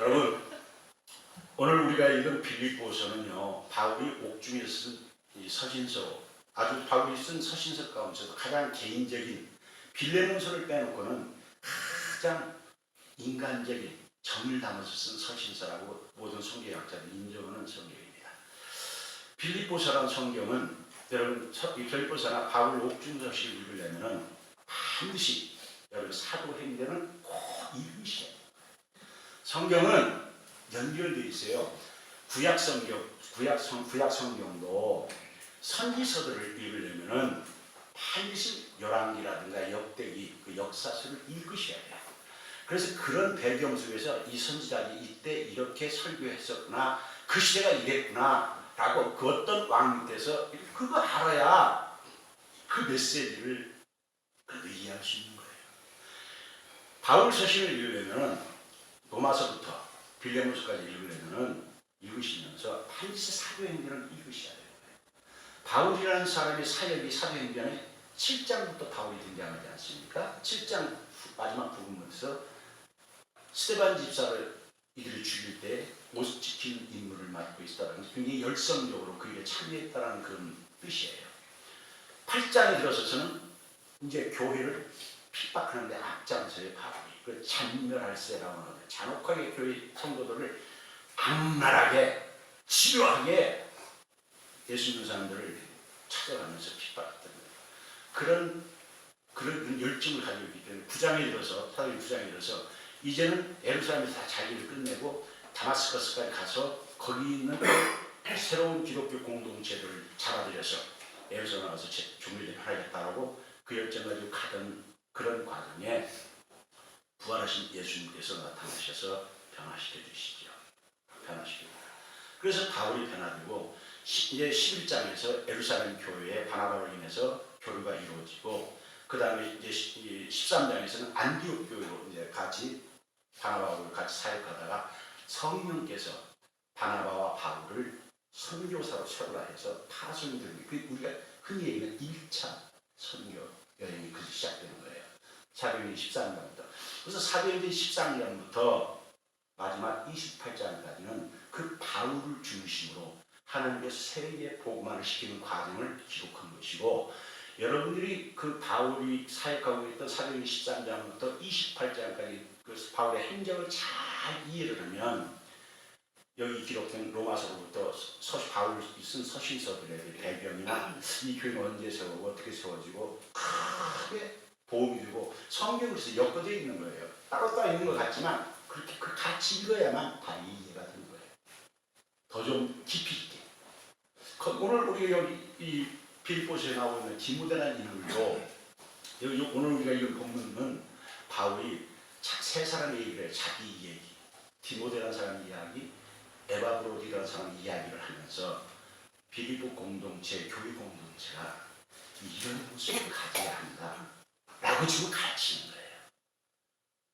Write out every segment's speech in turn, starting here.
여러분, 오늘 우리가 읽은 빌립보서는요, 바울이 옥중에 쓴 이 서신서, 아주 바울이 쓴 서신서 가운데서도 가장 개인적인, 빌레몬서를 빼놓고는 가장 인간적인 정을 담아서 쓴 서신서라고 모든 성경학자들이 인정하는 성경입니다. 빌립보서란 성경은 여러분, 이 빌립보서나 바울 옥중 서신을 읽으려면 반드시 여러분 사도행전을 꼭 읽으셔야 돼요. 성경은 연결되어 있어요. 구약 성경도 선지서들을 읽으려면은 반드시 열왕기라든가 역대기, 그 역사서를 읽으셔야 돼요. 그래서 그런 배경 속에서 이 선지자들이 이때 이렇게 설교했었구나, 그 시대가 이랬구나 라고 그 어떤 왕 밑에서 그거 알아야 그 메시지를 이해할 수 있는 거예요. 바울 서신을 읽으려면 로마서부터 빌레몬서까지 읽으시면서 반드시 사도행전을 읽으셔야 돼요. 바울이라는 사람의 사역이 사도행전에 7장부터 바울이 등장하지 않습니까? 7장 마지막 부분에서 스데반 집사를 이들이 죽일 때 옷 지키는 임무를 맡고 있다는 굉장히 열성적으로 그 일에 참여했다는 그런 뜻이에요. 8장에 들어서서는 이제 교회를 핍박하는데 앞장서요. 바울이 그 잔멸할세라고 하는 잔혹하게 교회 성도들을 악랄하게 치료하게 예수 믿는 사람들을 찾아가면서 핍박했던 거예요. 그런 열정을 가지고 있기 때문에 9장에 들어서 사도행 9장에 들어서 이제는 예루살렘에서 다 자기를 끝내고 다마스커스까지 가서 거기 있는 새로운 기독교 공동체를 잡아들여서 예루살렘에 와서 종교를 하겠다라고 그 열정 가지고 가던 그런 과정에 부활하신 예수님께서 나타나셔서 변화시켜 주시죠. 그래서 바울이 변화되고 이제 11장에서 예루살렘 교회의 바나바로 인해서 교류가 이루어지고 그 다음에 이제 13장에서는 안디옥 교회로 이제 같이 바나바와 같이 사역하다가 성령께서 바나바와 바울을 선교사로 세우라해서 파송들이 우리가 흔히 얘기하는 1차 선교 여행이 그래서 시작되는 거예요. 사도행전 13장부터. 그래서 사도행전 13장부터 마지막 28장까지는 그 바울을 중심으로 하나님께서 세계에 복음화를 시키는 과정을 기록한 것이고, 여러분들이 그 바울이 사역하고 있던 사도행전 13장부터 28장까지 그 바울의 행적을 잘 이해를 하면 여기 기록된 로마서로부터 바울이 쓴 서신서들의 배경이나 이 교회가 언제 세우고 어떻게 세워지고 크게 도움이 되고 성경을 엮어져 있는 거예요. 따로따로 있는 것 같지만 그렇게 그 같이 읽어야만 다 이해가 되는 거예요. 더 좀 깊이 있게. 오늘 우리가 여기 이 빌립보서에 나오고 있는 디모데라는 인물도 여기 오늘 우리가 읽은 본문은 바울이 세 사람의 얘기를 해요. 자기 얘기, 디모데라는 사람 이야기, 에바브로디라는 사람 이야기를 하면서 빌립보 공동체, 교회 공동체가 이런 모습을 가져야 한다 라고 지금 가르치는 거예요.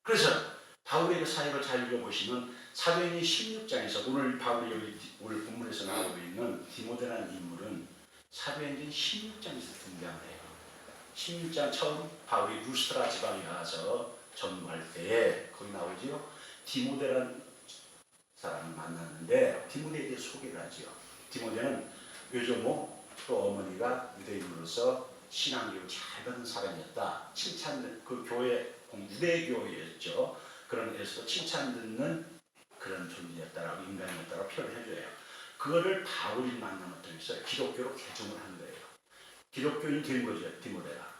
그래서 바울의 그 사역을 잘 읽어보시면 사도행전 16장에서 오늘 바울이 여기 오늘 본문에서 나오고 있는 디모데라는 인물은 사도행전 16장에서 등장을 해요. 16장 처음 바울이 루스트라 지방에 가서 전도할 때에 거기 나오죠. 디모데라는 사람을 만났는데 디모데에 대해 소개를 하죠. 디모데는 요즘 또 어머니가 유대인으로서 신앙교육을 잘 받은 사람이었다. 칭찬 그 교회 유대교회였죠. 그런 데서 칭찬 듣는 그런 존재였다라고 인간이었다라고 표현을 해줘요. 그거를 바울이 만남을 통해서 기독교로 개종을 한 거예요. 기독교인이 된 거죠. 디모데가.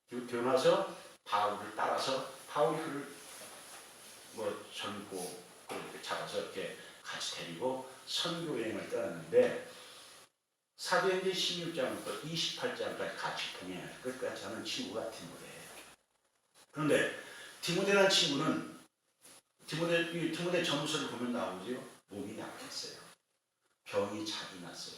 되고 나서 바울을 따라서 바울이 그를 전고 잡아서 이렇게 같이 데리고 선교 여행을 떠났는데 사도행전 16장부터 28장까지 같이 동행해요. 끝까지 하는 친구가 디모데예요. 그런데 디모데라는 친구는 디모데 전서를 보면 나오죠. 몸이 약했어요. 병이 자주 났어요.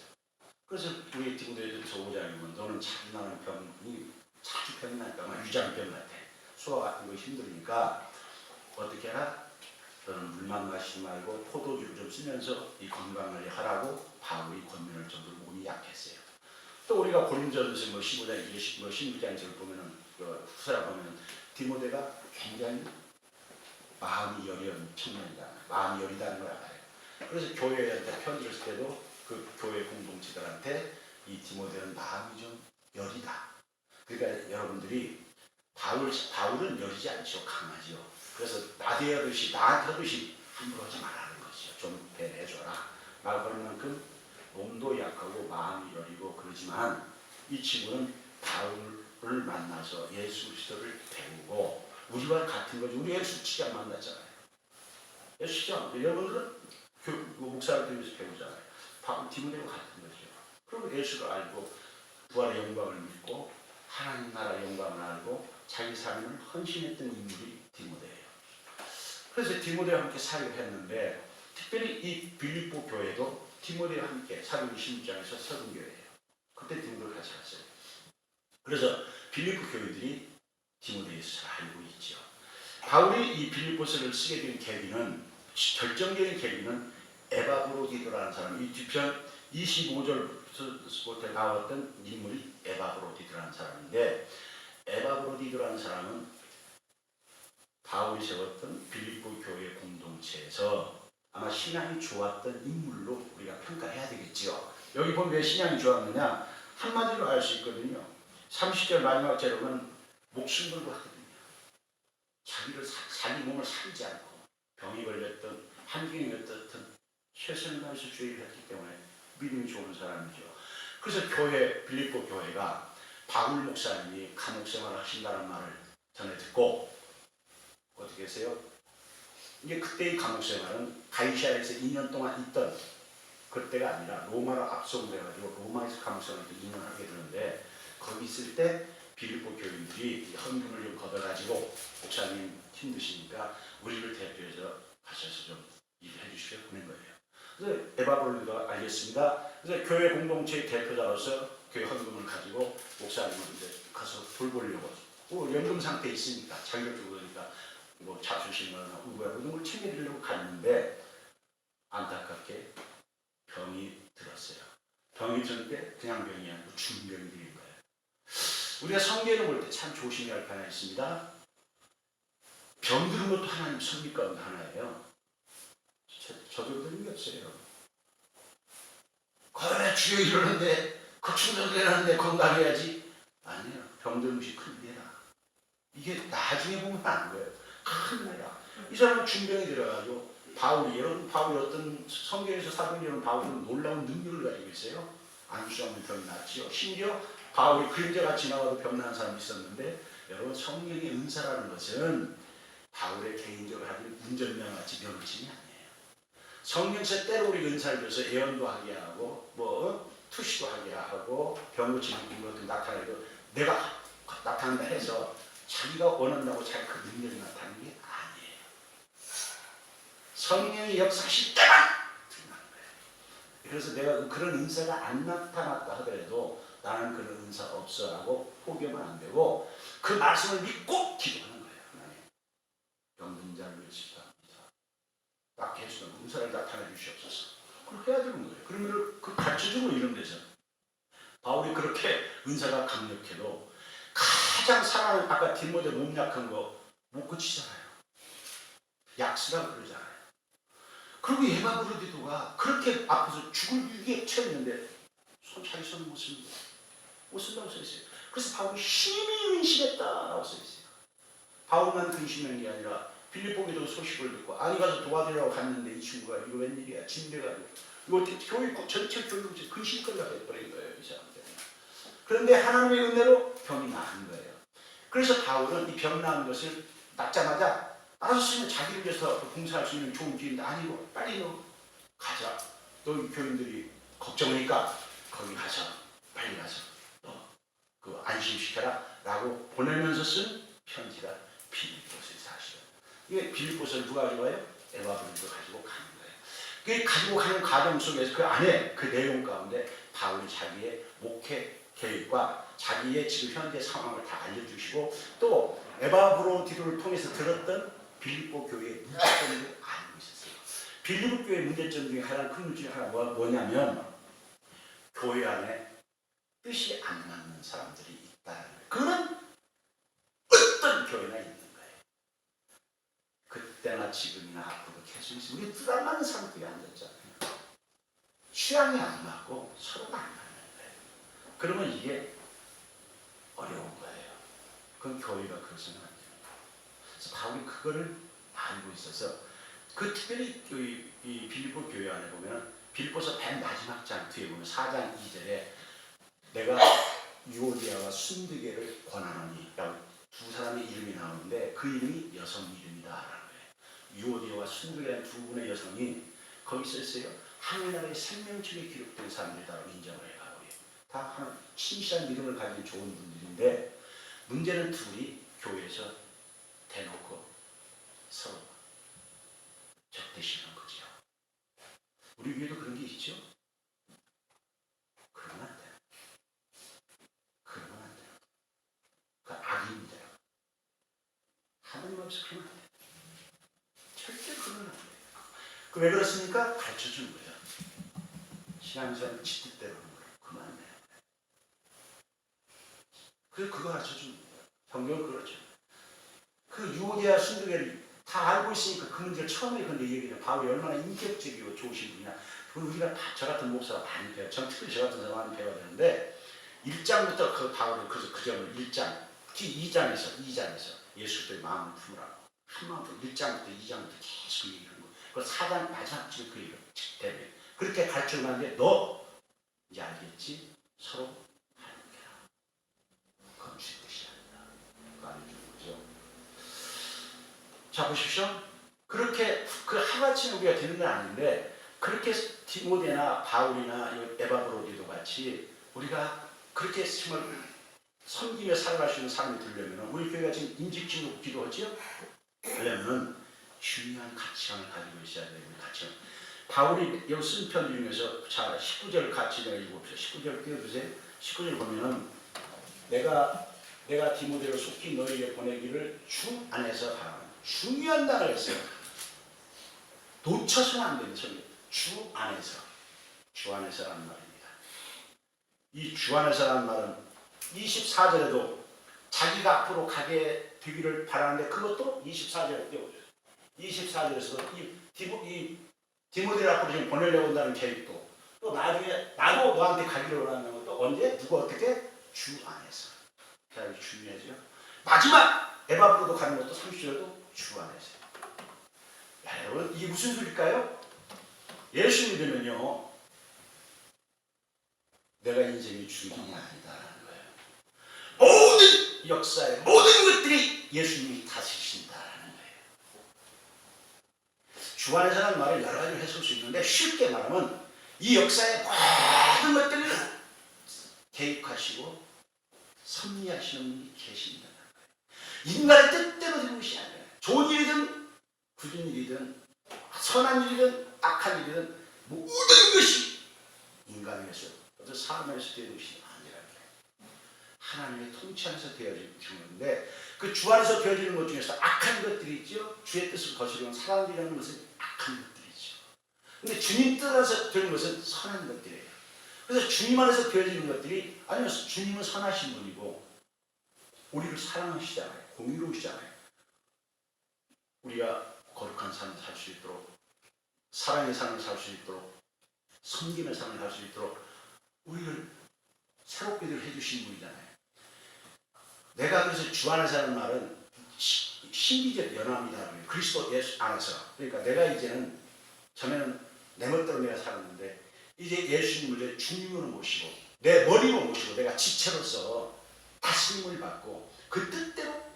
그래서 우리 디모데에서 오자면 너는 자주 나는 병이 자주 병이 나니까 유장병 같아. 소화 같은 거 힘들으니까 어떻게 하라? 너는 물만 마시지 말고 포도주를 좀 쓰면서 이 건강을 하라고 바울이 권면할 정도로 몸이 약했어요. 또 우리가 고린도전서 15장, 16장에서 보면은 후서라 보면은 디모데가 굉장히 마음이 여려운 청년이다. 마음이 여리다는 걸 알아요. 그래서 교회한테 편지를 쓸 때도 그 교회 공동체들한테 이 디모데는 마음이 좀 여리다. 그러니까 여러분들이 바울은 여리지 않죠. 강하죠. 그래서 나한테 하듯이 함부로 하지 말라는 것이죠. 좀 배려해줘라. 말 그런 만큼 몸도 약하고 마음이 여리고 그러지만 이 친구는 바울을 만나서 예수 그리스도를 배우고 우리와 같은 거지. 우리 예수 직접 만났잖아요. 예수 직접 여러분들은 목사를 들으면서 배우잖아요. 바울 디모데와 같은 거죠. 그리고 예수를 알고 부활의 영광을 믿고 하나님 나라 영광을 알고 자기 삶을 헌신했던 인물이 디모데예요. 그래서 디모데와 함께 사역을 했는데 특별히 이 빌립보 교회도 디모데와 함께 사도행 16장에서 서른 교회예요. 그때 디모데를 같이 갔어요. 그래서 빌립보 교회들이 디모데에서 잘 알고 있죠. 바울이 이 빌립보서를 쓰게 된 계기는 결정적인 계기는 에바브로디도라는 사람, 이 뒤편 25절부터 나왔던 인물이 에바브로디도라는 사람인데 에바브로디도라는 사람은 바울이 세웠던 빌립보 교회 공동체에서 아마 신앙이 좋았던 인물로 우리가 평가해야 되겠지요. 여기 보면 왜 신앙이 좋았느냐 한마디로 알 수 있거든요. 30절 마지막 제목은 목숨 걸고 하거든요. 자기 몸을 살지 않고 병이 걸렸던 한경이 걸렸던 최선을 다해서 주의를 했기 때문에 믿음이 좋은 사람이죠. 그래서 빌립보 교회가 바울 목사님이 감옥 생활을 하신다는 말을 전해 듣고 어떻게 하세요? 이제 그때의 감옥 생활은 가이사랴에서 2년 동안 있던 그때가 아니라 로마로 압송돼가지고 로마에서 감옥 생활을 2년 하게 되는데 거기 있을 때 빌립보 교인들이 헌금을 좀 걷어가지고 목사님 힘드시니까 우리를 대표해서 가셔서 좀 일해 주시려 보낸 거예요. 그래서 에바브로디도가 알겠습니다. 그래서 교회 공동체의 대표자로서 교회 헌금을 가지고 목사님을 이제 가서 돌보려고 연금 상태에 있으니까 자기가 죽으니까 뭐 자수심이나 우울하고 이런 걸 챙겨드리려고 갔는데 안타깝게 병이 들었어요. 병이 들었는데 그냥 병이 아니고 중병이 들린 거예요. 우리가 성경을 볼 때 참 조심해야 할 게 하나 있습니다. 병드는 것도 하나님 섭리 가운데 하나예요. 저도 드는 게 없어요. 그래 주여 이러는데 충전되는데 건강해야지. 아니에요. 병드는 것이 큰 죄다. 이게 나중에 보면 안 돼요. 큰 죄다. 이 사람은 중병이 들어가지고 바울이 어떤 성경에서 사도행전 바울은 놀라운 능력을 가지고 있어요. 안 수 없는 병이 났지요. 심지어 바울이 그림자가 지나가도 병난 사람이 있었는데 여러분 성령의 은사라는 것은 바울의 개인적으로 하는 운전면허같이 병치이 아니에요. 성령께서 때로 우리 은사를 줘서 예언도 하게 하고 투시도 하게 하고 병 고치는 것도 나타내고 내가 나타난다 해서 자기가 원한다고 자기 그 능력이 나타나는 게 아니에요. 성령이 역사하실 때만 드러나는 거예요. 그래서 내가 그런 은사가 안 나타났다 하더라도 나는 그런 은사 없어라고 포기하면 안 되고 그 말씀을 믿고 기도하는 거예요. 하나님 병든 자를 위해서 딱 해주는 은사를 나타내 주시옵소서. 그렇게 해야 되는 거예요. 그러면 그 가르쳐주고 이런 데서 바울이 그렇게 은사가 강력해도 가장 사랑하는 아까 디모데 몸 약한 거 못 고치잖아요. 약수라고 그러잖아요. 그리고 에바브로디도가 그렇게 앞에서 죽을 위기에 처했는데 자기 손을 못 씁니다. 못 쓴다고 써있어요. 그래서 바울이 심히 근심했다라고 써있어요. 바울만 근심한 게 아니라 빌립보에도 소식을 듣고 아니 가서 도와주려고 갔는데 이 친구가 이거 웬일이야 진대가지고 이거 어떻게 전체 교육을 근심거리가 돼버린 거예요. 이 사람 때문에. 그런데 하나님의 은혜로 병이 나은 거예요. 그래서 바울은 이 병 나은 것을 낫자마자 알아서 쓰면 자기를 위해서 봉사할 수 있는 좋은 기회인데 아니고 빨리 너 가자. 너 교인들이 걱정하니까 거기 가서 빨리 가서 너 그 안심시켜라 라고 보내면서 쓴 편지가 빌립보서의 사실이에요. 이게 빌립보서를 누가 가져와요? 에바브로디도 가지고 가는 거예요. 그 가지고 가는 과정 속에서 그 안에 그 내용 가운데 바울이 자기의 목회 계획과 자기의 지금 현재 상황을 다 알려주시고 또 에바브로디도를 통해서 들었던 빌립보 교회의 문제점도 알고 있었어요. 빌립보 교회의 문제점 중에 하나 큰 문제 중에 하나 뭐냐면 교회 안에 뜻이 안 맞는 사람들이 있다는 거예요. 그런 어떤 교회나 있는 거예요. 그때 옛날에나 지금이나 앞으로도 계속 있어요. 우리 뜻 안 맞는 사람들이 앉았잖아요. 취향이 안 맞고 서로가 안 맞는 거예요. 그러면 이게 어려운 거예요. 그건 교회가 그래서는 안 돼요. 그래서 바울이 그거를 알고 있어서 그 특별히 이 빌립보 교회 안에 보면 빌립보서 맨 마지막 장 뒤에 보면 4장 2절에 내가 유오디아와 순드게를 권하노니 두 사람의 이름이 나오는데 그 이름이 여성 이름이다 라는 거예요. 유오디아와 순드게라는 두 분의 여성이 거기 써 있어요. 하늘나라의 생명책에 기록된 사람들이라고 인정을 해요. 다 신실한 믿음을 가진 좋은 분들인데 문제는 둘이 교회에서 대놓고 서로 적대시하는 거죠. 우리 위에도 그런 게 있죠? 그러면 안 돼요. 그러면 안 돼요. 그 악입니다. 하나님 앞에서 그러면 안 돼요. 절대 그러면 안 돼요. 그 왜 그렇습니까? 가르쳐 준 거예요. 신앙생활 지뜻대로 하는 거예요. 그러면 안 돼요. 그래서 그거 가르쳐 준 거예요. 성경은 그렇죠. 그 유오디아 순두개를 다 알고 있으니까 그 문제를 처음에 근데 얘기해요. 바울이 얼마나 인격적이고 좋으신 분이냐. 그건 우리가 저 같은 목사가 많이 배워요. 전 특히 저 같은 사람 많이 배워야 되는데 1장부터 그 바울이 그 점을 1장, 특히 2장에서 예수 그리스도의 마음을 품으라고 한 마음으로 1장부터 2장부터 계속 얘기하는 거예요. 그 4장 마지막 집에 그 얘기를 때문에 그렇게 가르쳐주고 나는데 너 이제 알겠지? 서로 하나님께라. 그건 주의 뜻이 아니다. 그거 알려주는 거죠. 자 보십시오. 그렇게 그 하루아침에 우리가 되는 건 아닌데 그렇게 디모데나 바울이나 에바브로디도 같이 우리가 그렇게 정말 섬기며 살아갈 수 있는 삶이 되려면 우리 교회가 지금 임직직으로 기도하죠? 그러려면 중요한 가치관을 가지고 있어야 돼요. 가치관. 바울이 여기 쓴 편 중에서 자 19절 같이 내가 읽어봅시다. 19절 띄워주세요. 19절 보면은 내가 디모데를 속히 너희에게 보내기를 주 안에서 바라는 중요한 단어를 했어요. 놓쳐서는 안 되는 소리. 주 안에서라는 말입니다. 이 주 안에서라는 말은 24절에도 자기가 앞으로 가게 되기를 바라는데 그것도 24절에 띄워줘요. 24절에서도 이 디모데를 앞으로 지금 보내려고 한다는 계획도 또 나중에 나도 너한테 가기를 원하는 것도 언제 누가 어떻게 주 안에서. 그게 중요하죠. 마지막 에바브로도 가는 것도 30절도 주 안에서. 야, 여러분 이게 무슨 소리일까요? 예수 믿으면요 내가 인생의 주인이 아니다라는 거예요. 모든 역사의 모든 것들이 예수님이 다스리신다라는 거예요. 주 안에서라는 말을 여러 가지로 해석할 수 있는데 쉽게 말하면 이 역사의 모든 것들을 계획하시고 섭리하시는 분이 계신다는 거예요. 인간의 뜻대로 되는 것이 아니에요. 좋은 일이든 굳은 일이든 선한 일이든 악한 일이든 모든 것이 인간에게서 어떤 사람에게서 되는 것이 아니라는 거예요. 하나님의 통치 안에서 되어지는 건데 그 주 안에서 되어지는 것 중에서 악한 것들이 있죠. 주의 뜻을 거스르는 사람들이라는 것은 악한 것들이죠. 근데 주님 뜻 안에서 되는 것은 선한 것들이에요. 그래서 주님 안에서 되어지는 것들이 아니면 주님은 선하신 분이고 우리를 사랑하시잖아요. 공의로우시잖아요. 우리가 거룩한 삶을 살 수 있도록 사랑의 삶을 살 수 있도록 섬김의 삶을 살 수 있도록 우리를 새롭게 해주신 분이잖아요. 내가 그래서 주 안에서 하는 말은 신비적 연합이다. 그리스도 예수 안에서. 그러니까 내가 이제는 전에는 내 멋대로 내가 살았는데 이제 예수님을 주님으로 모시고 내 머리로 모시고 내가 지체로서 다스림을 받고 그 뜻대로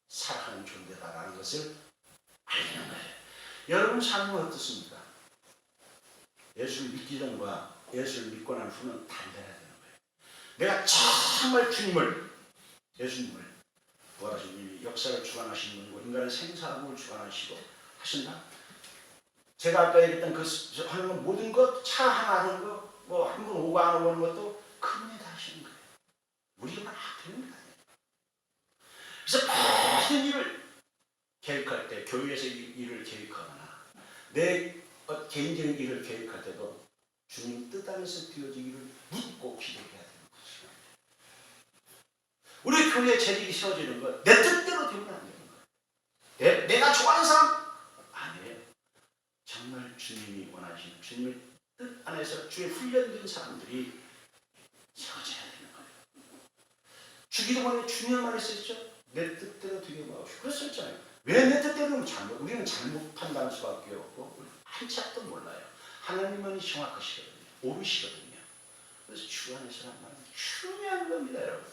살아가는 존재다라는 것을 알리는 거예요. 여러분 삶은 어떻습니까? 예수를 믿기 전과 예수를 믿고 난 후는 달라야 되는 거예요. 내가 정말 주님을 예수님을 부활하신 분이 역사를 주관하시는 분이고 인간의 생사함을 주관하시고 하신다. 제가 아까 얘기했던 그 하는 건 모든 것, 차 하나 하는 거, 뭐 한 분 오고 안 오는 것도 그분이 다 하시는 거예요. 우리가 막 되는 게 아니에요. 그래서 모든 일을 계획할 때, 교회에서 일을 계획하거나 내 개인적인 일을 계획할 때도 주님 뜻 안에서 되어지기를 묻고 기도해야 되는 것이죠. 우리 교회에 재직이 세워지는 건 내 뜻대로 되면 안 되는 거예요. 내가 좋아하는 사람 아니에요. 정말 주님이 원하시는 주님의 뜻 안에서 주의 훈련된 사람들이 세워져야 되는 거예요. 주기도 전에 주님의 말을 썼죠. 내 뜻대로 되게 마옵시고 그랬었잖아요. 왜 내 뜻대로는 잘못, 우리는 잘못 판단할 수밖에 없고 한치 앞도 몰라요. 하나님은 정확하시거든요. 옳으시거든요. 그래서 주 안에서 한 말은 중요한 겁니다, 여러분.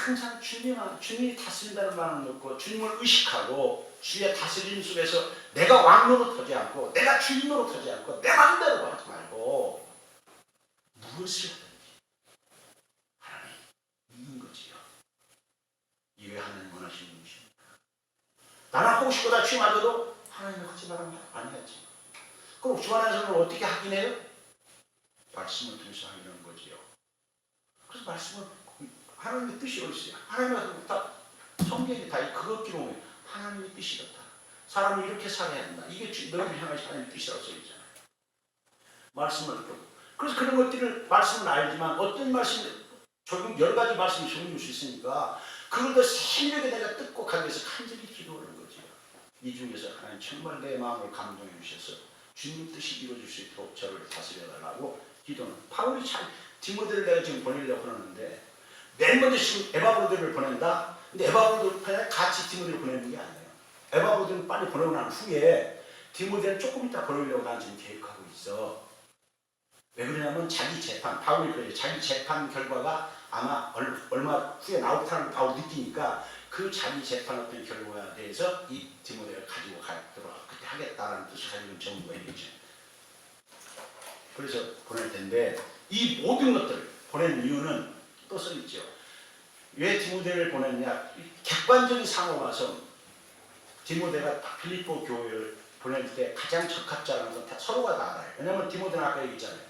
항상 주님이 다스린다는 말을 놓고 주님을 의식하고 주의 다스림 속에서 내가 왕노로 터지 않고 내가 주인으로 터지 않고 내 마음대로 하지 말고 무엇을 하든지 하나님 믿는 거지요. 이게 하나님 원하시는 것입니다. 나는 하고 싶고 주 맞아도 하나님이 하지 말하면 안 하지. 그럼 주 안에서는 어떻게 하긴 해요? 말씀을 통해서 하는 거지요. 그래서 말씀을 하나님의 뜻이 어디 있어요? 하나님의 다 성경이 다 그것 기록해. 하나님의 뜻이 그렇다. 사람을 이렇게 살아야 한다. 이게 너희를 향하신 하나님의 뜻이라고 써있잖아요. 말씀을 듣고. 그래서 그런 것들을 말씀은 알지만 어떤 말씀, 조금 여러 가지 말씀이 적용될 수 있으니까 그것도 세밀하게 내가 뜻곡하기 위해서 간절히 기도하는 거죠. 이 중에서 하나님 정말 내 마음을 감동해 주셔서 주님 뜻이 이루어질 수 있도록 저를 다스려달라고 기도는. 바울이 참 디모데를 내가 지금 보내려고 하는데 맨 먼저 지금 에바브로들을 보낸다. 근데 에바브로들 같이 디모데를 보내는 게 아니에요. 에바브로들은 빨리 보내고 난 후에 디모데는 조금 이따 보내려고 난 지금 계획하고 있어. 왜 그러냐면 자기 재판, 바울이 그래요. 자기 재판 결과가 아마 얼마 후에 나오다는 걸 바울이 느끼니까 그 자기 재판 어떤 결과에 대해서 이 디모데를 가지고 가도록 그때 하겠다라는 뜻을 가지고 전부가 있죠. 그래서 보낼 텐데 이 모든 것들을 보낸 이유는 또 써있죠. 왜 디모데를 보냈냐? 객관적인 상황 와서 디모데가 빌립보 교회를 보낼 때 가장 적합자라는 건 다 서로가 다 알아요. 왜냐하면 디모데는 아까 얘기했잖아요.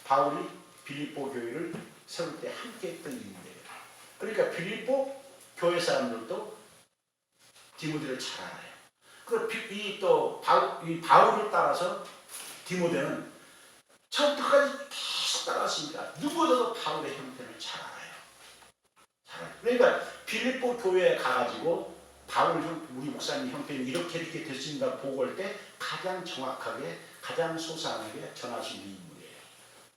바울이 빌립보 교회를 세울 때 함께 했던 인물이에요. 그러니까 빌립보 교회 사람들도 디모데를 잘 알아요. 그리고 이 바울을 따라서 디모데는 처음부터 끝까지 계속 따라왔으니까 누구보다도 바울의 형편을 잘 알아요. 그러니까 빌립보 교회에 가가지고 바울 우리 목사님 형편이 이렇게 됐습니다 보고할 때 가장 정확하게 가장 소상하게 전할 수 있는 인물이에요.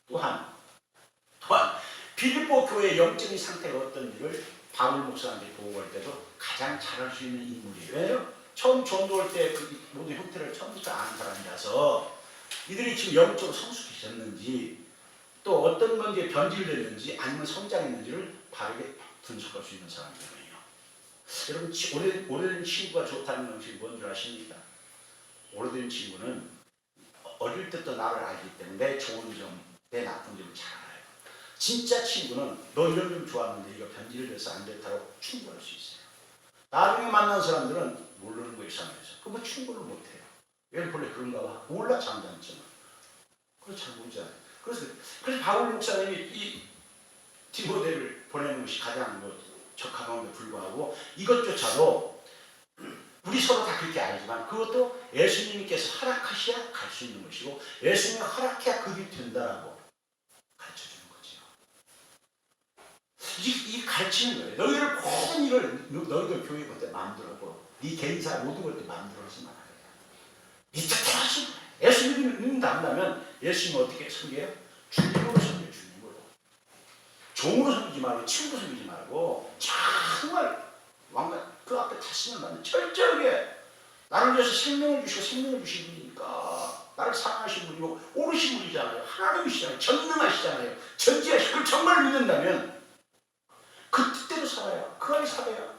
또한 빌립보 교회의 영적인 상태가 어떤지를 바울 목사님들이 보고할 때도 가장 잘할 수 있는 인물이에요. 왜요? 처음 전도할 때 그 모든 형태를 처음부터 아는 사람이라서 이들이 지금 영적으로 성숙해졌는지 또 어떤 건지 변질됐는지 아니면 성장했는지를 바르게 분석할 수 있는 사람들이에요. 여러분 오래된 친구가 좋다는 것이 뭔지 아십니까? 오래된 친구는 어릴 때부터 나를 알기 때문에 내 좋은 점, 내 나쁜 점을 잘 알아요. 진짜 친구는 너 이런 점 좋았는데 이거 변질돼서 안 됐다고 충고할 수 있어요. 나중에 만난 사람들은 모르는 거 이상해서 그러면 충고를 못해요. 얘는 원래 그런가 봐. 몰라 장단점을. 그래서 잘 모르잖아요. 그래서 바울 목사님이 이 디모데를 보내는 것이 가장 적합함에도 불구하고 이것조차도 우리 서로 다 그렇게 알지만 그것도 예수님께서 허락하셔야 갈 수 있는 것이고 예수님이 허락해야 그게 된다라고 가르쳐주는 거죠. 이 가르치는 거예요. 너희들 모든 일을 너희들 교회 그때 마음대로 네 개인사 모든 것들 마음대로 하시면 안 돼요. 네 뜻대로 하시면 돼요. 예수님이 믿는다 한다면 예수님은 어떻게 섬겨요? 주님으로 섬겨요. 주님으로. 종으로 섬기지 말고 친구로 섬기지 말고 정말 왕관 그 앞에 탔으면 나는 철저하게 나를 위해서 생명을 주시고 생명을 주신 분이니까 나를 사랑하신 분이고 오르신 분이잖아요. 하나님이시잖아요. 전능하시잖아요. 전지하시고 그걸 정말 믿는다면 그 뜻대로 살아야 그 안에 살아야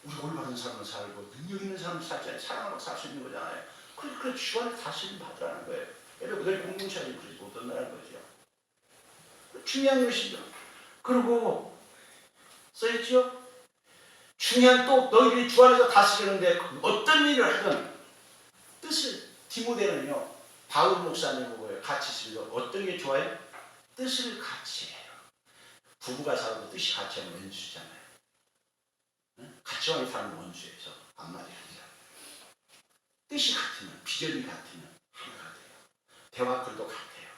우리 올바른 삶을 살고 능력 있는 삶을 살잖아요. 사랑하고 살 수 있는 거잖아요. 그래 주 안에 다스림 받으라는 거예요. 여러분 너희 공동체를 그러지 못한다는 거죠. 중요한 것이죠. 그리고 써있죠. 중요한 또 너희들이 주 안에서 다스리는데 어떤 일을 하든 뜻을 디모데는요 바울 목사님하고 같이 있으면서 어떤 게 좋아요? 뜻을 같이 해요. 부부가 살고 뜻이 같이 하면 원수잖아요. 같이 하는 사람은 원수에서 안맞아요. 뜻이 같으면 비전이 같으면 하나가 돼요. 대화글도 같아요.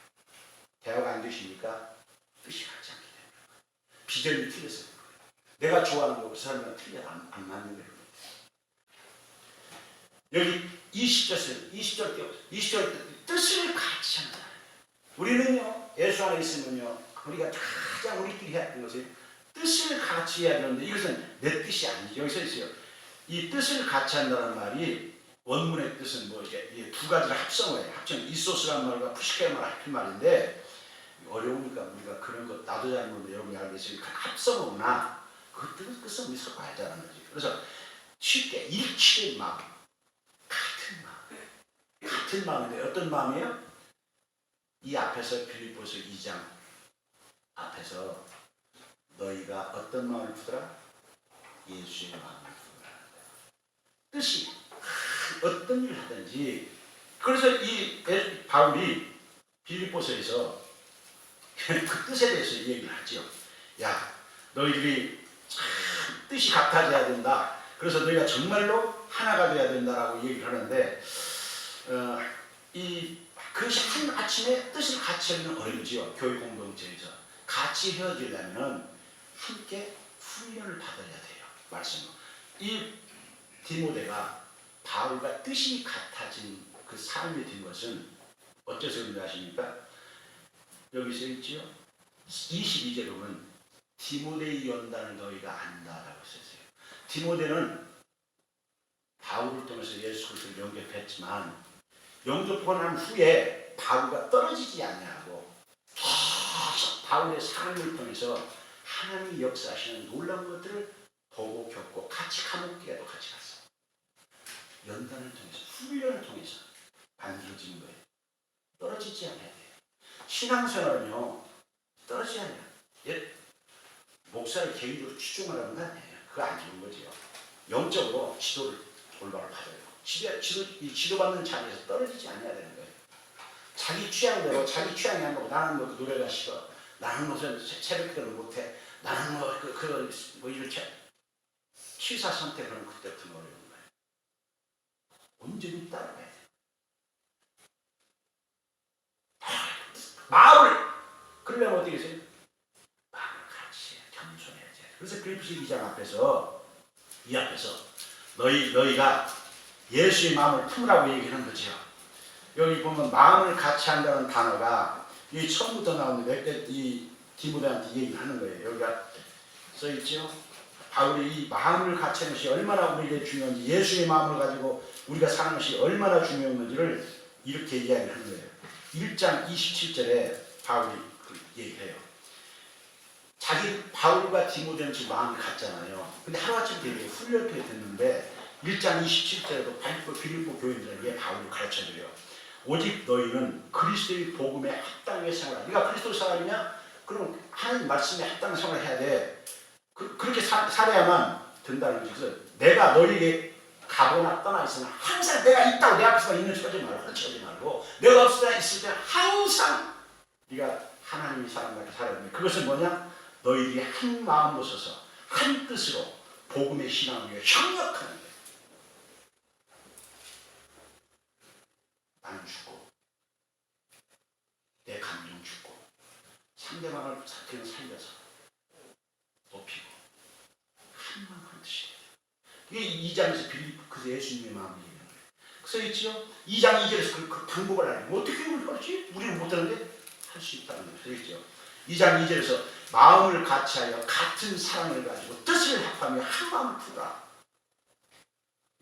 대화가 안 되시니까 뜻이 같지 않기 때문에 비전이 틀려서 내가 좋아하는 거고 그 사람이랑 틀려 안 맞는 거예요. 여기 20절 뜻을 같이 한다. 우리는요, 예수 안에 있으면요, 우리가 가장 우리끼리 해야 하는 것이 뜻을 같이 해야 되는데 이것은 내 뜻이 아니죠. 여기서 있어요. 이 뜻을 같이 한다는 말이 원문의 뜻은 뭐 이게 두 가지를 합성어예요. 합성 이소스라는 말과 푸시케란 합친 말인데 어려우니까 우리가 그런 것 나도 잘 모르는데 여러분이 알겠으니까 합성어구나. 그 뜻은 우리 서로 알자는 거지. 그래서 쉽게 일치된 마음, 같은 마음인데 어떤 마음이에요? 이 앞에서 빌립보서 2장 앞에서 너희가 어떤 마음을 품더라? 예수의 마음을 품으라. 뜻이 어떤 일을 하든지. 그래서 이 바울이 빌립보서에서 그 뜻에 대해서 얘기를 하죠. 야, 너희들이 참 뜻이 같아져야 된다. 그래서 너희가 정말로 하나가 돼야 된다라고 얘기를 하는데 그것이 한 아침에 뜻을 같이 하기는 어렵지요. 교육 공동체에서 같이 헤어지려면 함께 훈련을 받아야 돼요. 말씀으로. 이 디모데가 바울과 뜻이 같아진 그 삶이 된 것은 어째서 그런지 아십니까? 여기서 있지요. 22절에 보면 디모데의 연단을 너희가 안다라고 썼어요. 디모데는 바울을 통해서 예수 그리스도를 영접했지만 영접하고 난 후에 바울과 떨어지지 않냐고 계속 바울의 삶을 통해서 하나님이 역사하시는 놀라운 것들을 보고 겪고 같이 감옥기에도 같이 갔어. 연단을 통해서 훈련을 통해서 만들어지는 거예요. 떨어지지 않아야 돼요. 신앙생활은요 떨어지지 않아요. 목사를 개인적으로 추종하라는 건 아니에요. 그거 안 좋은 거지요. 영적으로 지도를 올바로 받아요. 지도받는 자리에서 떨어지지 않아야 되는 거예요. 자기 취향대로 자기 취향이 안 나고 나는 뭐 그 노래가 싫어. 나는 무슨 새벽기도를 못해. 나는 뭐 이렇게 취사 선택은 그때부터 어려운 거예요. 온전히 따라가야 돼요. 마음을 그러려면 어떻게 해서요? 마음을 같이 겸손해야지. 그래서 빌립보서 2장 앞에서 이 앞에서 너희가 예수의 마음을 품으라고 얘기하는 거죠. 여기 보면 마음을 같이 한다는 단어가 이 처음부터 나오는데 이 디모데한테 얘기를 하는 거예요. 여기가 써있죠. 바울이 이 마음을 같이 하는 것이 얼마나 우리에게 중요한지, 예수의 마음을 가지고 우리가 사는 것이 얼마나 중요한 건지를 이렇게 이야기를 하는 거예요. 1장 27절에 바울이 얘기해요. 바울과 디모데는 지금 마음이 같잖아요. 근데 하루아침에 되게 훈련토에 됐는데 1장 27절에도 빌립보 교인들에게 바울이 가르쳐줘요. 오직 너희는 그리스도의 복음에 합당하게 생활하라. 네가 그리스도 사람이냐? 그럼 하나님 말씀에 합당한 생활을 해야 돼. 그렇게 살아야만 된다는 거죠. 그래서 내가 너희에게 가거나 떠나 있으면 항상 내가 있다고 내 앞에서 있는 척 하지 말고 헛짓하지 말고 내가 없을 때 있을 때 항상 네가 하나님의 사람답게 살아야 돼. 그것은 뭐냐? 너희들이 한 마음으로 서서 한 뜻으로 복음의 신앙을 위해 협력하는 거예요. 나는 죽고 내 감정 죽고 상대방을 사태는 살려서 높이고 한 마음 한 뜻이에요. 이게 2장에서 빌립보서 예수님의 마음을 얘기하는 거예요. 그래서 있지요. 2장 2절에서 그 방법을 알아요. 어떻게 그렇지? 우리는 못하는데 할 수 있다는 거죠. 있죠. 2장 2절에서 마음을 같이하여 같은 사랑을 가지고 뜻을 합하며 한 마음을 품으라.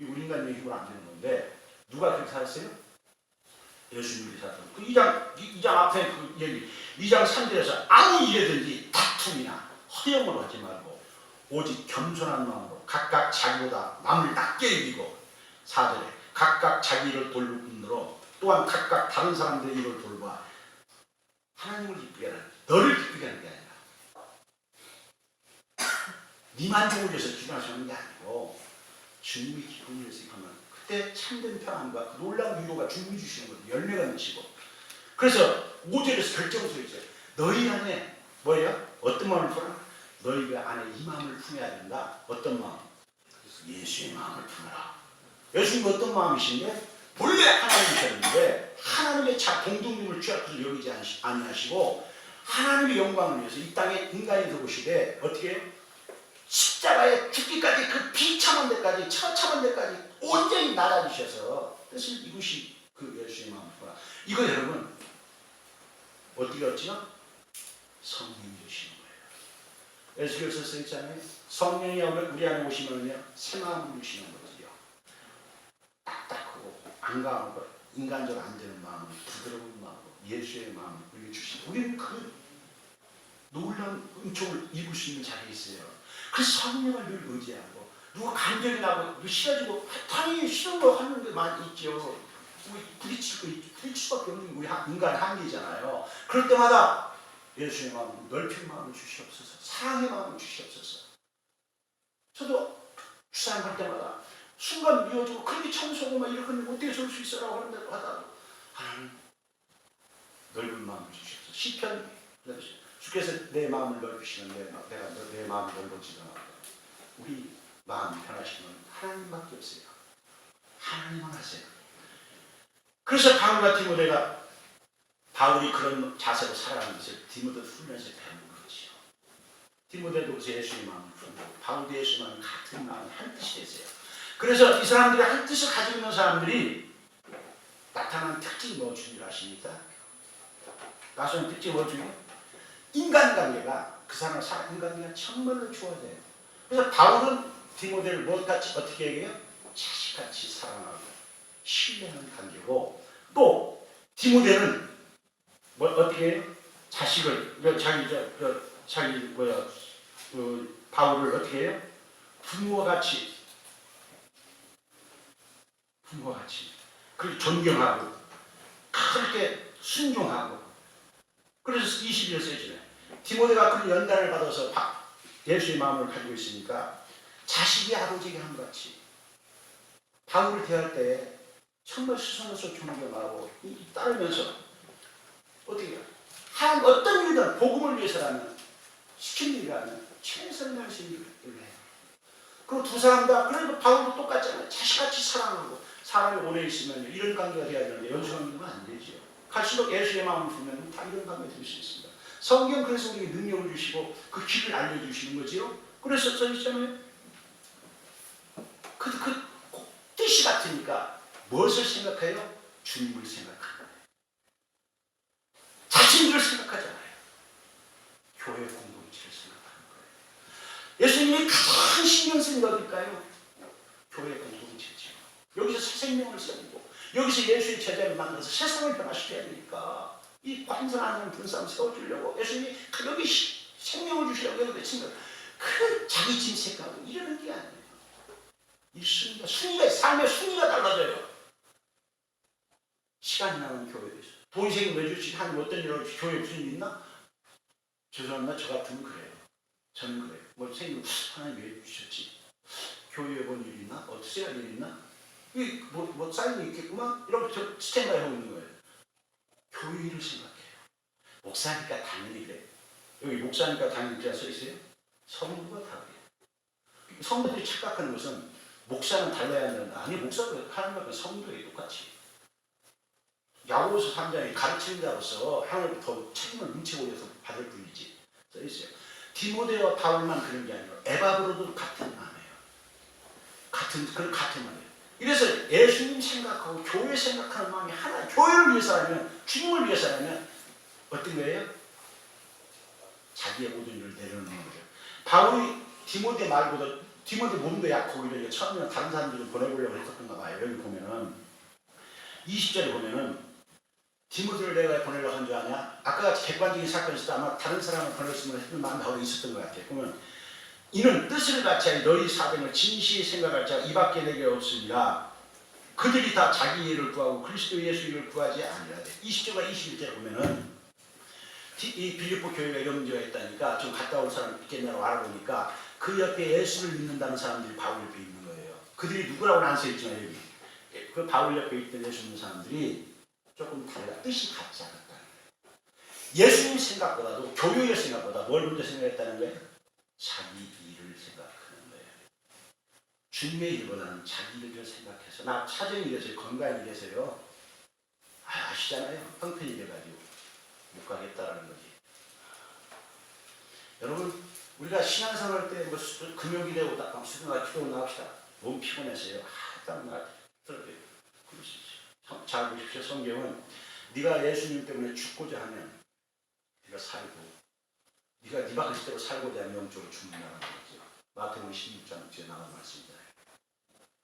우리 인간의 힘으로 안 되는 건데 누가 그렇게 살았어요? 예수님이 살았던 그 2장 앞에 그 얘기 2장 3절에서 아무 일이든지 다툼이나 허영으로 하지 말고 오직 겸손한 마음으로 각각 자기보다 남을 낮게 여기고 4절에 각각 자기 일을 돌볼 뿐더러 또한 각각 다른 사람들의 일을 돌봐 하나님을 기쁘게 하는 너를 기쁘게 하는 게 아니라 네 만족을 위해서 주관하는 게 아니고 주님이 기쁨을 위해서 하면 그때 참된 평안과 그 놀라운 위로가 주님이 주시는 거예요. 열매가 맺히고. 그래서 5절에서 결정서 있어요. 너희 안에 뭐예요? 어떤 마음을 품어라? 너희가 안에 이 마음을 품어야 된다. 어떤 마음? 예수의 마음을 품어라. 예수님이 어떤 마음이신데? 본래 하나님이셨는데 하나님의 동등님을 취약해서 여기지 아니하시고 하나님의 영광을 위해서 이 땅에 인간이 들어오시되 어떻게 해요? 십자가에 죽기까지 그 비참한 데까지 처참한 데까지 온전히 나가주셔서 뜻을 이루신 그 예수의 마음과 이거 여러분 어떻게 얻지요? 성령 주시는 거예요. 예수께서 써있잖아요. 성령이 우리 안에 오시면요 새 마음을 주시는 거지요. 딱딱하고 안 강하고 인간적으로 안 되는 마음을 부드러운 마음으로 예수의 마음을 우리에게 주시고 우리는 그 놀라운 은총을 입을 수 있는 자리에 있어요. 그 성령을 늘 의지하고 누가 간절히 나고 싫어지고 당연히 싫은 거 하는 게 많이 있죠. 우리 부딪힐 수밖에 없는 우리 인간 한계잖아요. 그럴 때마다 예수의 마음을 넓힌 마음을 주시옵소서. 사랑의 마음을 주시옵소서. 저도 주사할 때마다 순간 미워지고 그렇게 청소하고 막 이렇게 하면 어떻게 저럴 수 있어라고 하는데도 하다가 하나님 넓은 마음을 주시옵소서. 시편 주께서 내 마음을 넓히시면 내가 내 마음을 넓어지다. 우리 마음이 편하시면 하나님밖에 없어요. 하나님만 하세요. 그래서 바울과 디모데가 바울이 그런 자세로 살아가는 것을 디모데 훈련에서 배우는 거지요. 디모데도 예수의 마음을 품고 바울도 예수의 마음을 같은 마음을 한 뜻이 됐어요. 그래서 이 사람들이 한 뜻을 가지고 있는 사람들이 나타나는 특징이 무엇인 줄 아십니까? 나타나는 특징이 무엇이에요? 인간관계가 그 사람의 인간관계가 정말로 좋아져요. 그래서 바울은 디모데를 무엇같이 어떻게 얘기해요? 자식같이 사랑하고 신뢰하는 관계고 또 디모데는 뭐 어떻게 해요? 자식을 바울을 어떻게 해요? 부모와 같이 그리고 존경하고 그렇게 순종하고 그래서 21절 써있잖아요. 디모데가 그런 연단을 받아서 예수의 마음을 가지고 있으니까 자식이 아버지에게 함같이 바울을 대할 때 정말 수선해서 존경하고 따르면서 어떻게 해요? 어떤 일이든 복음을 위해서라면 시킨 일이라면 최선을 다할 수 있는 일을 해요. 그리고 두 사람 다 그래도 바울도 똑같잖아요. 자식같이 사랑하고 사람이 오래 있으면 이런 관계가 돼야 되는데 연수관계가 안 되죠. 갈수록 예수의 마음을 품으면 다 이런 관계가 될 수 있습니다. 성경 그래서 우리에게 능력을 주시고 그 길을 알려주시는 거지요. 그래서 써있잖아요. 그 뜻이 같으니까 무엇을 생각해요? 주님을 생각하는 거예요. 자신들을 생각하잖아요. 교회 공동체를 생각하는 거예요. 예수님이 가장 신경 쓰는 게 어딜까요? 교회 공동체죠. 여기서 새 생명을 세우고 여기서 예수의 제자를 만나서 세상을 변화시켜야 되니까 이 관상하는 분싸움 세워주려고 예수님이 여기 생명을 주시려고 여기 친구 그 자기 짐 생각하고 이러는 게 아니에요. 이 순위가 삶의 순위가 달라져요. 시간이 나는 교회에서 돈 생긴 왜 주지? 하나님 어떤 일을 교회에 무슨 일 있나? 죄송합니다. 저 같으면 그래요. 저는 그래요. 뭐 생긴 하나님 왜 주셨지? 교회에 본 일 있나? 어떻게 할 일 있나? 뭐 쌓임이 있겠구만? 이렇게 저 스탠바이 하고 있는 거예요. 교회 일을 생각해요. 목사니까 당연히 그래. 여기 목사니까 당연히 그래 써있어요. 성도가 다르게. 성도들이 착각하는 것은 목사는 달라야 한다. 아니 목사도 하는 것과 성도에 똑같이. 야고보서 3장에 가르치는 자로서 하나님께 더 책임을 뭉치고 받을 뿐이지. 써있어요. 디모데와 바울만 그런 게 아니라 에바브로도 같은 마음이에요. 같은 마음이에요. 이래서 예수님 생각하고 교회 생각하는 마음이 하나. 교회를 위해서라면 주님을 위해서라면 어떤 거예요? 자기의 모든 일을 내려놓는 거죠. 바울이 디모데 말고도 디모데 몸도 약하고 이러니까 처음에는 다른 사람들을 보내보려고 했었던가 봐요. 여기 보면은 20절에 보면은 디모데를 내가 보내려고 한 줄 아냐? 아까 같이 객관적인 사건이 있었다. 아마 다른 사람을 보냈으면 했던 마음이 하고 있었던 것 같아요. 그러면 이는 뜻을 같이 하여 너희 사정을 진시히 생각할 자가 이밖에 내게 없으니라. 그들이 다 자기 일을 구하고 그리스도 예수 일을 구하지 아니하되. 20절과 21절에 보면은 이 빌립보 교회가 이런 문제가 있다니까 좀 갔다 올 사람 있겠냐고 알아보니까 그 옆에 예수를 믿는다는 사람들이 바울 옆에 있는 거예요. 그들이 누구라고는 안 써있지만 여기 그 바울 옆에 있던 예수 믿는 사람들이 조금 달라 뜻이 같지 않았다는 거예요. 예수님 생각보다도 교회의 생각보다 뭘 먼저 생각했다는 거예요? 자기 일을 생각하는 거예요. 주님의 일보다는 자기 일을 생각해서 나 사정이 이래서 건강이 이래서요. 아시잖아요. 형편이 돼가지고 못 가겠다라는 거지. 여러분 우리가 신앙생활 때 뭐 금요일에 오다 수요일날 기도 나갑시다. 몸 피곤해서요. 땀나 떨어져요. 그러시죠. 잘 보십시오. 성경은 네가 예수님 때문에 죽고자 하면 네가 살고 네가 네 방식대로 살고자 하면 영적으로 죽는다는 거죠. 마태복음 16장 뒤에 나온 말씀입니다.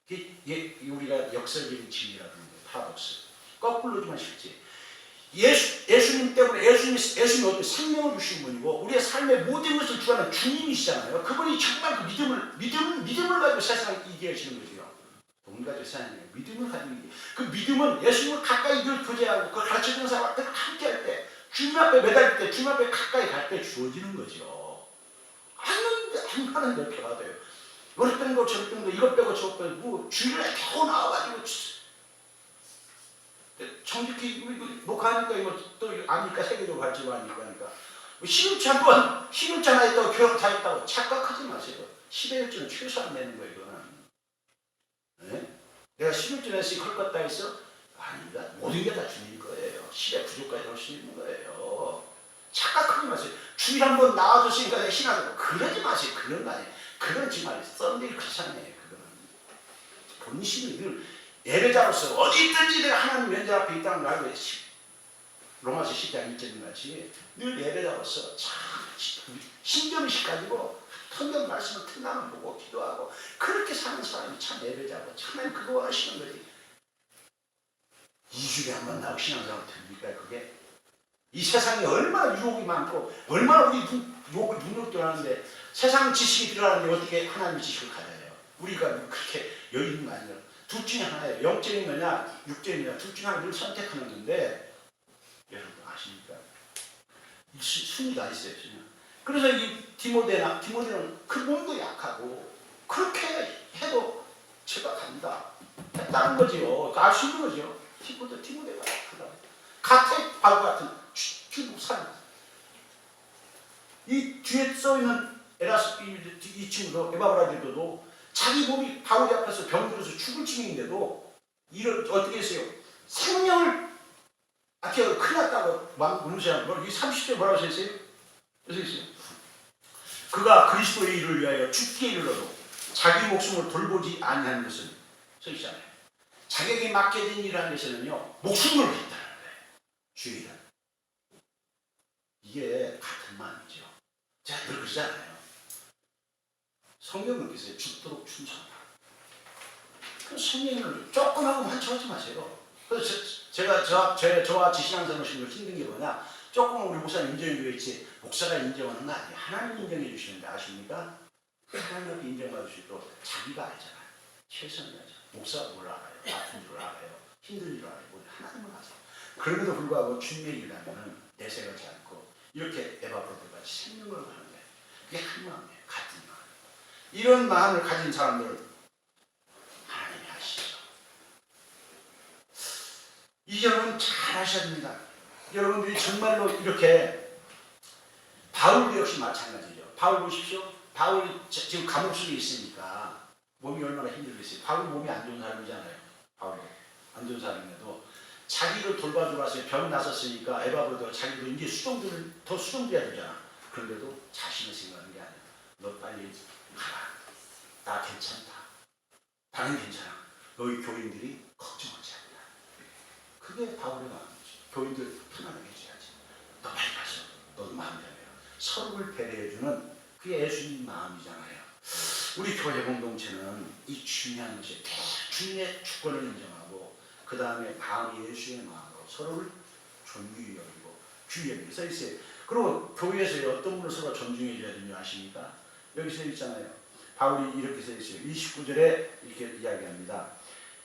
이게 우리가 역설적인 진리라는 거예요. 파독스. 거꾸로지만 쉽지. 예수님 때문에 예수님이 어떤 생명을 주신 분이고 우리의 삶의 모든 것을 주하는 주님이시잖아요. 그분이 정말 그 믿음을 가지고 세상을 이기게 하시는 거죠. 돈 가지고 세상에 믿음을 가지고 이기. 그 믿음은 예수님을 가까이 늘 교제하고 그 가르쳐주는 사람과 함께 할 때, 주님 앞에 매달릴 때, 주님 앞에 가까이 갈 때 주어지는 거죠. 안 하는데 표가 돼요. 이것 빼는 거 저것 빼는 거 이것 빼고 저것 빼고 뭐 주일에 겨우 나와가지고 정직히 목하니까 이거 또 아니까 세계적으로 갈지 아니까 시금치 한번 시금치 하나 있다고 교육 다 있다고 착각하지 마세요. 10의 1주는 최소한 내는 거예요. 이거는. 네? 내가 시금치 냈으니 클 것 다 있어? 아닙니다. 모든 게 다 주님 거예요. 10의 부족까지 할 수 있는 거예요. 착각하지 마세요. 주일 한번 나와주시니까 내가 신하고 그러지 마세요. 그런 거 아니에요. 그건 정말 썬데이 크리스찬이에요. 그거는 본심이 늘 예배자로서 어디 있든지 내가 하나님 면제 앞에 있다는 걸 알고 로마서 10장 1절인 같이 늘 예배자로서 참 신경의식 가지고 성경 말씀을 틈나면 보고 기도하고 그렇게 사는 사람이 참 예배자고 참 그거 원하시는 거지. 2주에 한 번 나오고 신앙생활 됩니까 그게? 이 세상에 얼마나 유혹이 많고 얼마나 우리 유혹을 눈으로 하는데 세상 지식이 필요한데 어떻게 하나님의 지식을 가져요? 우리가 그렇게 여유 있는 거 아니에요. 둘 중에 하나예요. 영적인 거냐 육적인 거냐 둘 중에 하나를 선택하는 건데 여러분 아십니까? 순위가 있어요. 그래서 이 디모데는 그 몸도 약하고 그렇게 해도 제가 간다 했다는 거지요. 알 수 있는 거죠. 디모데가 약하다. 가택 바울 같은 중국 사람. 이 뒤에 써있는 이 친구도 에바브라디도도 자기 몸이 바울이 앞에서 병들어서 죽을 징인데도 이를 어떻게 했어요? 생명을 큰일 났다고 막 문세하는 이 30절 뭐라고 써있어요? 그가 그리스도의 일을 위하여 죽기에 이르러도 자기 목숨을 돌보지 아니하는 것은 써있잖아요. 자기에게 맡겨진 일이라는 것에는요 목숨을 했다는 거예요. 주의는 이게 같은 마음이죠. 제가 늘 그러잖아요. 성경은 그래서 죽도록 충성하라. 그 성령을 조금 하고 만족하지 마세요. 그래서 저와 지신앙생활 하시는 거 힘든 게 뭐냐? 조금 우리 목사님 인정해 주겠지. 목사가 인정하는 거 아니에요. 하나님 인정해 주시는데 아십니까? 하나님 인정받을 수 있도록 자기가 알잖아요. 최선을 다하죠. 목사가 뭘 알아요? 아픈 줄 알아요. 힘든 줄 알아요. 하나님을 아세요. 그럼에도 불구하고 주님의 일이라면 내세우지 않고 이렇게 에바브로드 같이 생명을 하는 거예요. 그게 한 마음이에요. 같은 마음. 이런 마음을 가진 사람들을 하나님이 하시죠. 이 점은 잘 하셔야 됩니다. 여러분들이 정말로 이렇게 바울도 역시 마찬가지죠. 바울 보십시오. 바울이 지금 감옥 속에 있으니까 몸이 얼마나 힘들겠어요. 바울 몸이 안 좋은 사람이잖아요. 바울이 안 좋은 사람인데도 자기를 돌봐주러 와서 병 났었으니까 에바브로드가 자기도 이제 더 수정돼야 되잖아. 그런데도 자신을 생각하는 게 아니야. 너 빨리 가라. 나 괜찮다. 나는 괜찮아. 너희 교인들이 걱정하지 않는다. 그게 바울의 마음이지. 교인들 편안하게 해줘야지. 너 빨리 가서 너도 마음대로 해요. 서로를 배려해주는 그게 예수님 마음이잖아요. 우리 교회 공동체는 이 중요한 것이 주님의 주권을 인정하고 그 다음에 마음이 예수의 마음으로 서로를 존귀히 여기고 귀히 여기고 써 있어요. 그리고 교회에서 어떤 분을 서로 존중해줘야 되는지 아십니까? 여기 써 있잖아요. 바울이 이렇게 써 있어요. 29절에 이렇게 이야기합니다.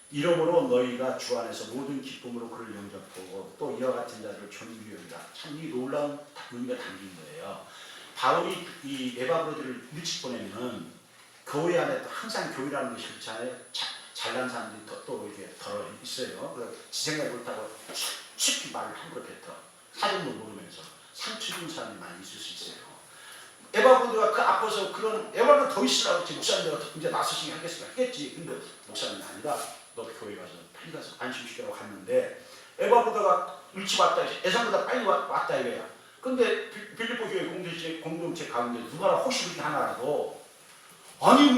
이러므로 너희가 주 안에서 모든 기쁨으로 그를 영접하고 또 이와 같은 자들을 존귀히 여기라. 참 이 놀라운 의미가 담긴 거예요. 바울이 이 에바브로드를 일찍 보내면은 교회 안에 항상 교회라는 것이 그렇잖아요. 잘난 사람들이 또 이렇게 더 있어요. 그래서 지 생각 못하고 쉽게 말을 함부로 뱉어. 사정도 모르면서 상처 준 사람이 많이 있을 수 있어요. 에바브로드가 그 앞에서 그런 에바브로드 더 있으라고 목사님들가 이제 나서시게 하겠습니다. 하겠지. 근데 목사님이 아니다. 너 교회 가서 빨리 가서 안심시키라고 갔는데 에바브로드가 일찍 왔다. 예상보다 빨리 왔다 이거야. 근데 빌립보 교회 공동체 가운데 누가 혹시 그렇게 하나라도 아니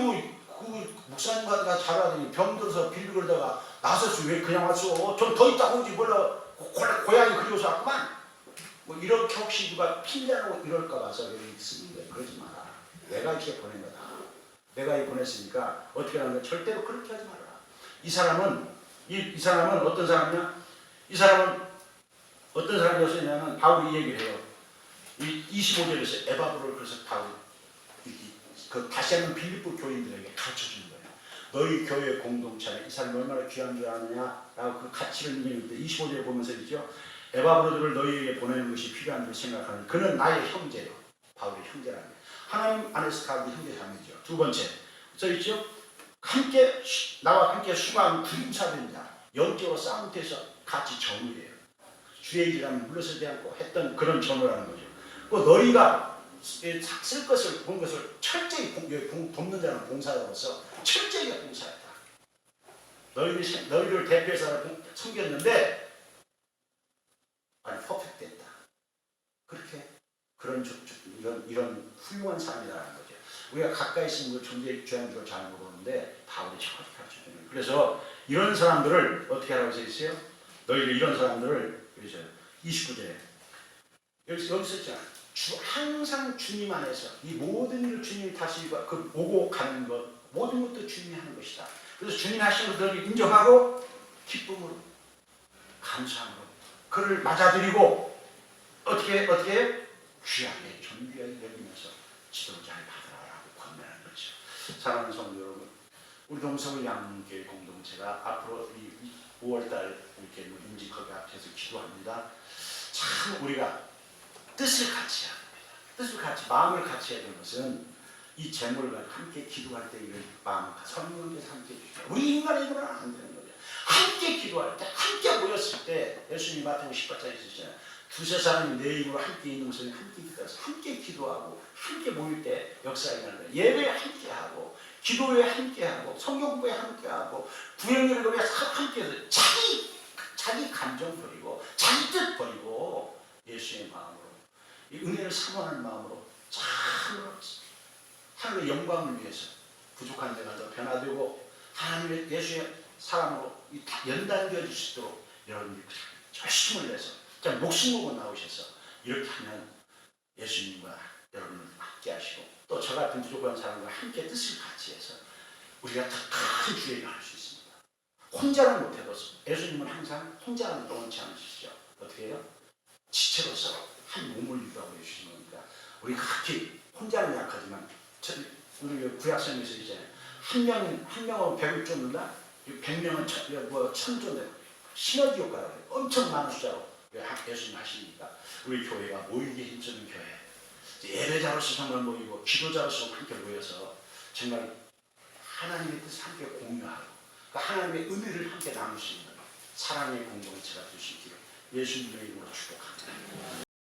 그 목사님과 다 잘하더니 병들어서 빌립보에다가 나서서 왜 그냥 왔어? 좀 더 있다 오지 몰라. 고향이 그리워서 왔구만. 뭐 이렇게 혹시 누가 핀잔하고 이럴까 봐서 여기 있습니다. 그러지 마라. 내가 이렇게 보낸 거다. 내가 이 보냈으니까 어떻게 하는 거야? 절대로 그렇게 하지 말아라. 이 사람은 어떤 사람이냐? 이 사람은 어떤 사람이었냐면 바울이 얘기를 해요. 이 25절에서 에바브를 그래서 바울이 그 다시 한번 빌립보 교인들에게 가르쳐주는 거예요. 너희 교회 공동체 안에 이 사람이 얼마나 귀한 줄 아느냐라고 그 가치를 얘기하는데 25절에 보면서 있죠. 에바브로들을 너희에게 보내는 것이 필요한 줄 생각하는 그는 나의 형제요. 바울의 형제라는 거예요. 하나님 안에서 가운데 형제 자매죠. 두 번째 써 있죠. 함께 나와 함께 수고하는 구림사된 자 영적으로 싸움에서 같이 정의해요. 주의 일이라면 물러서지 않고 했던 그런 전우라는 거죠. 그 너희가 쓸 것을 본 것을 철저히 돕는 자는 봉사자로서 철저히 봉사했다. 너희를 대표해서 섬겼는데 아니 퍼펙트했다. 그렇게 이런 훌륭한 삶이라는 거죠. 우리가 가까이 있는 걸 존재 귀한 줄 잘 모르는데 바울이 정확히 가르쳐주는. 그래서 이런 사람들을 어떻게 하라고 되어 있어요? 너희들 이런 사람들을 29절에 여기 썼잖아. 항상 주님 안에서 이 모든 일을 주님이 다시 그 오고 가는 것 모든 것도 주님이 하는 것이다. 그래서 주님이 하시는 것들을 인정하고 기쁨으로 감사함으로 그를 맞아들이고 어떻게 귀하게 존귀하게 여기면서 지도를 잘 받아라라고 권면하는 거죠. 사랑하는 성도 여러분, 우리 동서울 양문교회 공동체가 앞으로 이 5월달 이렇게 임직하게 앞에서 기도합니다. 참 우리가 뜻을 같이 해야 됩니다. 뜻을 같이 마음을 같이 해야 되는 것은 이 제물과 함께 기도할 때 이런 마음을 성령께서 함께 해주시죠. 우리 인간의 힘으로는 안 되는 거죠. 함께 기도할 때 함께 모였을 때 예수님이 마태복음 18장에 있으시잖아요. 두세 사람이 내 힘으로 함께 있는 것은 함께 기도하고 함께 모일 때 역사가 일어나는 거예요. 예배에 함께하고 기도에 함께하고 성경 공부에 함께하고 구행일을 위해 함께해서 자기 감정 버리고 자기 뜻 버리고 예수의 마음으로 이 은혜를 사모하는 마음으로 참으로 하나님의 영광을 위해서 부족한 데가 더 변화되고 하나님의 예수의 사람으로 연단되어 줄 수 있도록 여러분들이 열심을 내서 목숨 걸고 나오셔서 이렇게 하면 예수님과 여러분을 함께 하시고 또 저 같은 부족한 사람과 함께 뜻을 같이 해서 우리가 더 큰 주의를 할 수 있습니다. 혼자는 못해도 예수님은 항상 혼자는 영원치 않으시죠. 어떻게 해요? 지체로서 한 몸을 유도하고 해주시는 거니까 우리 각기 혼자는 약하지만 우리 구약성에서 이제 한 명은 100을 쫓는다 100명은 천조대 시너지 효과라고 해요. 엄청 많은 숫자로 예수님 하시니까 우리 교회가 모이게 힘쓰는 교회 예배자로서 정말 모이고 기도자로서 함께 모여서 정말 하나님의 뜻을 함께 공유하고 그 하나님의 은혜를 함께 나눌 수 있는 사랑의 공동체가 될 수 있기를 예수님의 이름으로 축복합니다.